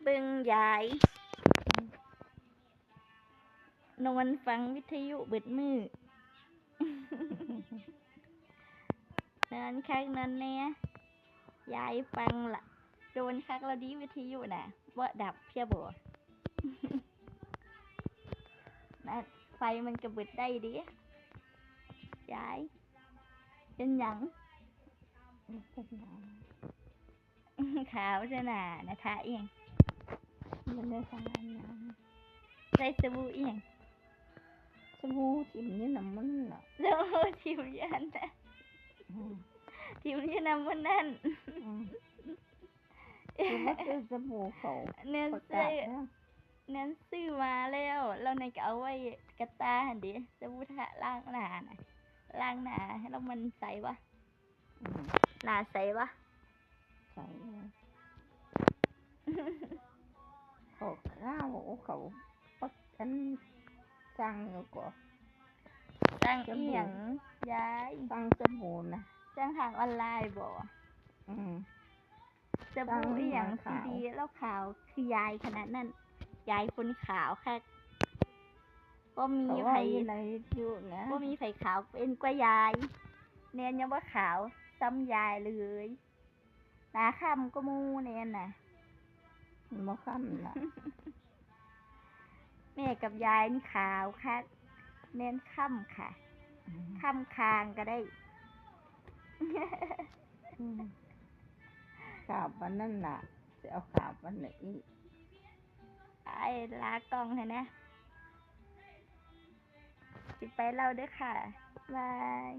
บึงยายนอนฟังวิทยุเบิดมือนอนคักนอนแน่ยายฟังละโดนคักเราดีวิทยุน่ะบ่ดับเพียบ่นะไฟมันกระเบิดได้ดิยายเป็นหยังขาวใช่น่ะนะทาเองมันได้ทาอันยังใส่สบู่เองสบู่ทิมนี่น้ำมันน่ะสบู่ทิมยันนะทิมนี่น้ำมันนั่นคือว่าเป็นสบู่เขาเน้นซื้อมาแล้วเราในก็เอาไว้กระตาหันดิสบู่ทาล้างหน้าน่ะล้างหน้าแล้วมันใสปะหน้าใสปะใสเขาข้าวเขาปักกันสั่งอยู่ก่อนสั่งอีหยังยายสั่งสบู่นะสั่งทางออนไลน์บ่สบู่อีหยังสีดีแล้วขาวคือยายขนาดนั้นยายคนขาวค่ะก็มีไผอยู่นะก็มีไผขาวเป็นกว่ายายเนนยังว่าขาวซ้ำยายเลยหน้าค่ำก็มูเนนน่ะบ่ค่ำล่ะแม่กับยายนี่ขาวค่ะเน้นค่ำค่ะค่ำคางก็ได้ขาบวันนั่นน่ะจะเอาขาบวันไหนอีกไอ้ลากล้องให้นะสิไปเล่าด้วยค่ะบาย